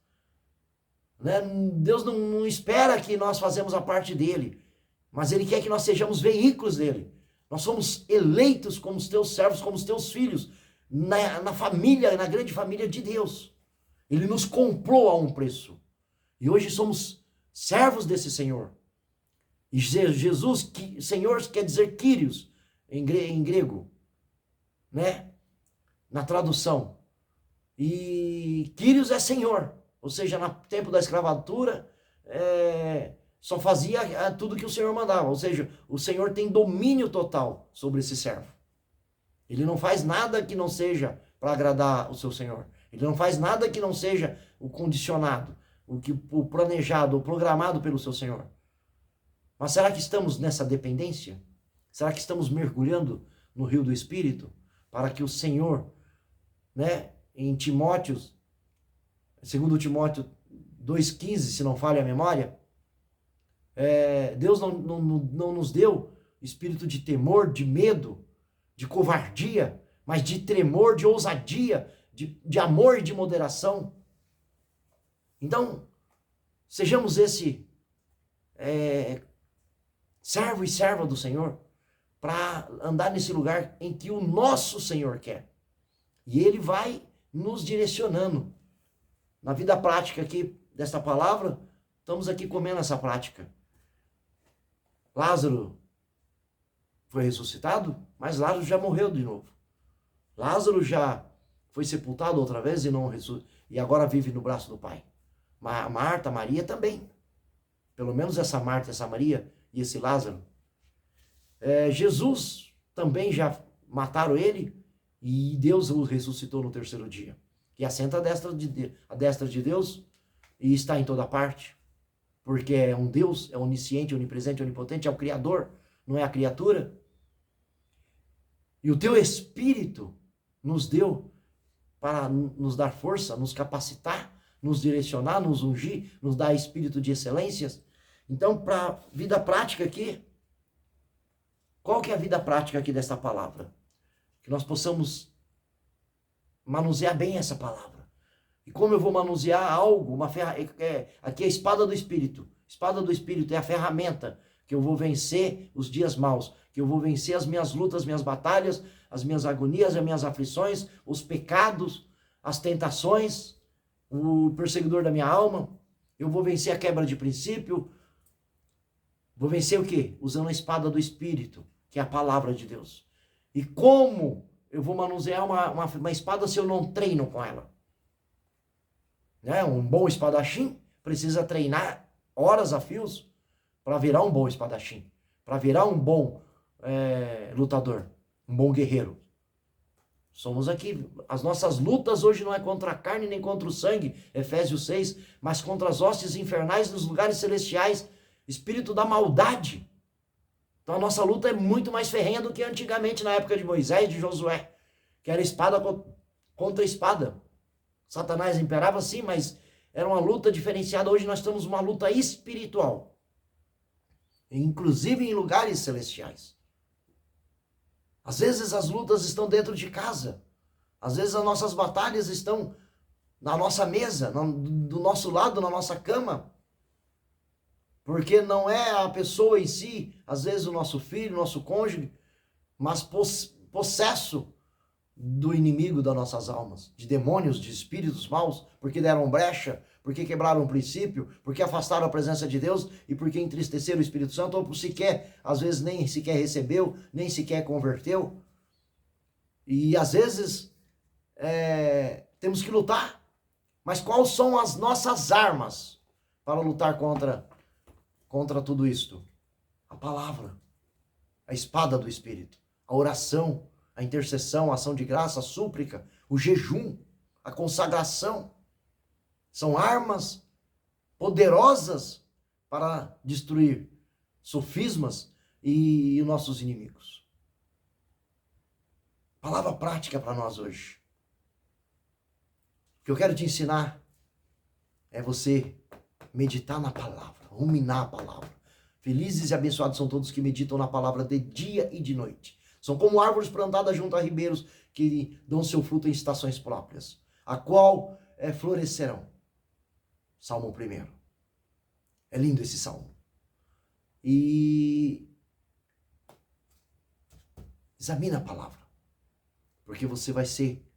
Né? Deus não espera que nós fazemos a parte dele, mas ele quer que nós sejamos veículos dele. Nós somos eleitos como os teus servos, como os teus filhos, na família, na grande família de Deus. Ele nos comprou a um preço. E hoje somos servos desse Senhor. E Jesus, Senhor quer dizer Kyrios, em grego, né? Na tradução. E Kyrios é Senhor, ou seja, no tempo da escravatura, só fazia tudo que o Senhor mandava, ou seja, o Senhor tem domínio total sobre esse servo. Ele não faz nada que não seja para agradar o seu Senhor. Ele não faz nada que não seja o condicionado, o planejado, o programado pelo seu Senhor. Mas será que estamos nessa dependência? Será que estamos mergulhando no rio do Espírito para que o Senhor, né, em Timóteo, segundo Timóteo 2,15, se não falha a memória, Deus não nos deu espírito de temor, de medo, de covardia, mas de tremor, de ousadia, de amor e de moderação. Então, sejamos esse servo e serva do Senhor, para andar nesse lugar em que o nosso Senhor quer. E Ele vai nos direcionando. Na vida prática aqui desta palavra, estamos aqui comendo essa prática. Lázaro foi ressuscitado, mas Lázaro já morreu de novo. Lázaro já foi sepultado outra vez e agora vive no braço do Pai. Marta, Maria também. Pelo menos essa Marta, essa Maria e esse Lázaro. Jesus também já mataram ele e Deus o ressuscitou no terceiro dia. E assenta à destra de Deus e está em toda parte. Porque é um Deus, é onisciente, onipresente, onipotente, é o Criador, não é a criatura. E o teu Espírito nos deu para nos dar força, nos capacitar, nos direcionar, nos ungir, nos dar espírito de excelências. Então, para a vida prática aqui, qual que é a vida prática aqui desta palavra? Que nós possamos manusear bem essa palavra. E como eu vou manusear algo, aqui é a espada do Espírito. Espada do Espírito é a ferramenta que eu vou vencer os dias maus, que eu vou vencer as minhas lutas, as minhas batalhas, as minhas agonias, as minhas aflições, os pecados, as tentações, o perseguidor da minha alma. Eu vou vencer a quebra de princípio. Vou vencer o quê? Usando a espada do Espírito, que é a palavra de Deus. E como eu vou manusear uma espada se eu não treino com ela? Né? Um bom espadachim precisa treinar horas a fios para virar um bom espadachim, para virar um bom lutador, um bom guerreiro. Somos aqui. As nossas lutas hoje não é contra a carne nem contra o sangue, Efésios 6, mas contra as hostes infernais nos lugares celestiais, espírito da maldade. Então a nossa luta é muito mais ferrenha do que antigamente na época de Moisés e de Josué, que era espada contra espada. Satanás imperava sim, mas era uma luta diferenciada. Hoje nós temos uma luta espiritual, inclusive em lugares celestiais. Às vezes as lutas estão dentro de casa. Às vezes as nossas batalhas estão na nossa mesa, do nosso lado, na nossa cama. Porque não é a pessoa em si, às vezes o nosso filho, o nosso cônjuge, mas possesso do inimigo das nossas almas, de demônios, de espíritos maus, porque deram brecha, porque quebraram o princípio, porque afastaram a presença de Deus e porque entristeceram o Espírito Santo, ou por sequer, às vezes nem sequer recebeu, nem sequer converteu. E às vezes temos que lutar. Mas quais são as nossas armas para lutar contra tudo isto? A palavra, a espada do Espírito, a oração, a intercessão, a ação de graça, a súplica, o jejum, a consagração. São armas poderosas para destruir sofismas e nossos inimigos. Palavra prática para nós hoje. O que eu quero te ensinar é você meditar na palavra, ruminar a palavra. Felizes e abençoados são todos que meditam na palavra de dia e de noite. São como árvores plantadas junto a ribeiros que dão seu fruto em estações próprias, a qual florescerão. Salmo 1. É lindo esse salmo. E examina a palavra, porque você vai ser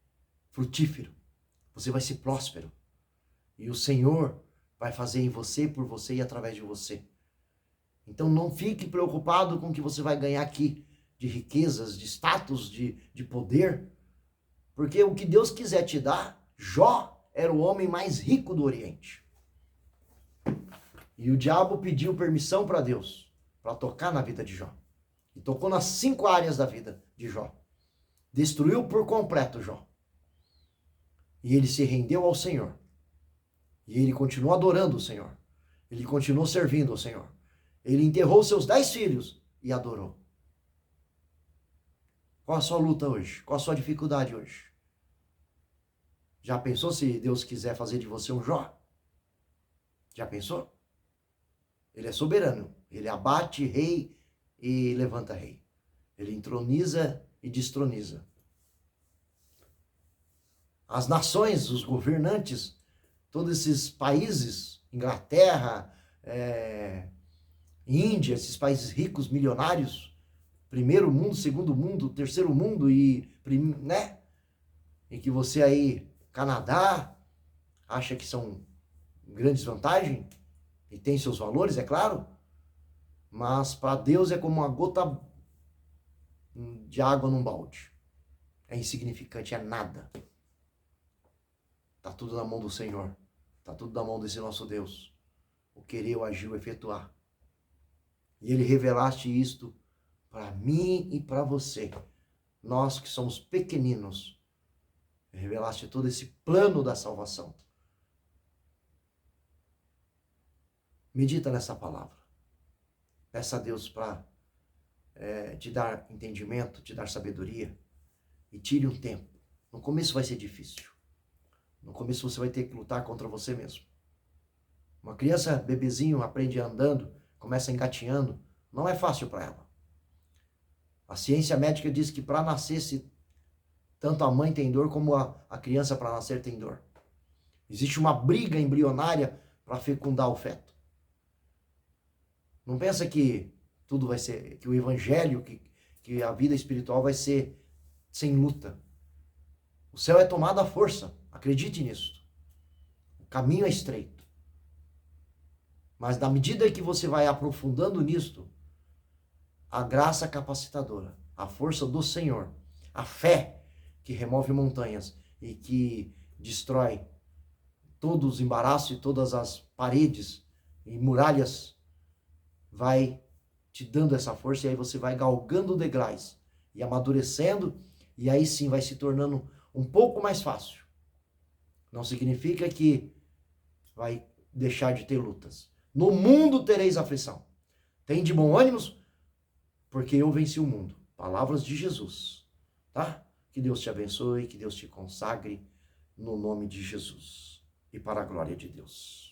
frutífero, você vai ser próspero. E o Senhor vai fazer em você, por você e através de você. Então não fique preocupado com o que você vai ganhar aqui, de riquezas, de status, de poder. Porque o que Deus quiser te dar, Jó era o homem mais rico do Oriente. E o diabo pediu permissão para Deus, para tocar na vida de Jó. E tocou nas 5 áreas da vida de Jó. Destruiu por completo Jó. E ele se rendeu ao Senhor. E ele continuou adorando o Senhor. Ele continuou servindo ao Senhor. Ele enterrou seus 10 filhos e adorou. Qual a sua luta hoje? Qual a sua dificuldade hoje? Já pensou se Deus quiser fazer de você um Jó? Já pensou? Ele é soberano. Ele abate rei e levanta rei. Ele entroniza e destroniza. As nações, os governantes, todos esses países, Inglaterra, Índia, esses países ricos, milionários, primeiro mundo, segundo mundo, terceiro mundo e que você aí, Canadá, acha que são grandes vantagens e tem seus valores, é claro, mas para Deus é como uma gota de água num balde. É insignificante, é nada. Está tudo na mão do Senhor. Está tudo na mão desse nosso Deus. O querer, o agir, o efetuar. E Ele revelaste isto para mim e para você. Nós que somos pequeninos. Revelaste todo esse plano da salvação. Medita nessa palavra. Peça a Deus para te dar entendimento, te dar sabedoria. E tire um tempo. No começo vai ser difícil. No começo você vai ter que lutar contra você mesmo. Uma criança, bebezinho, aprende andando, começa engatinhando, não é fácil para ela. A ciência médica diz que para nascer, tanto a mãe tem dor como a criança para nascer tem dor. Existe uma briga embrionária para fecundar o feto. Não pensa que tudo vai ser, que o evangelho, que a vida espiritual vai ser sem luta. O céu é tomado à força. Acredite nisso. O caminho é estreito. Mas na medida que você vai aprofundando nisto, a graça capacitadora, a força do Senhor, a fé que remove montanhas e que destrói todos os embaraços e todas as paredes e muralhas, vai te dando essa força e aí você vai galgando degraus e amadurecendo E aí sim vai se tornando um pouco mais fácil. Não significa que vai deixar de ter lutas. No mundo tereis aflição. Tem de bom ânimo, porque eu venci o mundo. Palavras de Jesus, tá? Que Deus te abençoe, que Deus te consagre, no nome de Jesus e para a glória de Deus.